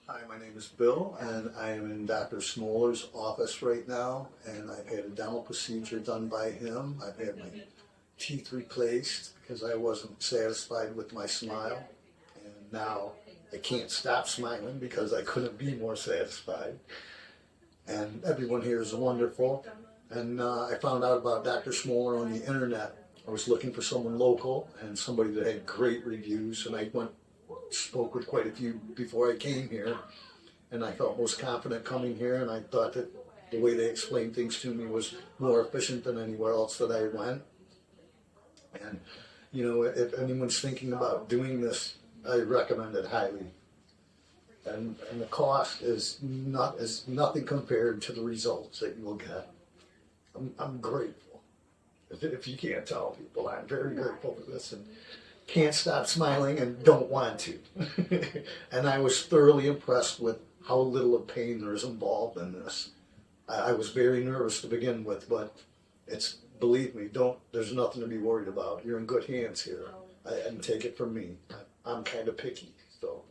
Hi, my name is Bill, and I am in Dr. Smoler's office right now, and I've had a dental procedure done by him. I've had my teeth replaced because I wasn't satisfied with my smile, and now I can't stop smiling because I couldn't be more satisfied. And everyone here is wonderful, and I found out about Dr. Smoler on the internet. I was looking for someone local and somebody that had great reviews, and I spoke with quite a few before I came here, and I felt most confident coming here, and I thought that the way they explained things to me was more efficient than anywhere else that I went. And if anyone's thinking about doing this, I recommend it highly. And the cost is nothing compared to the results that you will get. I'm grateful. If you can't tell people, I'm very grateful for this, and can't stop smiling and don't want to. And I was thoroughly impressed with how little of pain there is involved in this. I was very nervous to begin with, but believe me, there's nothing to be worried about. You're in good hands here. And take it from me. I'm kind of picky, so.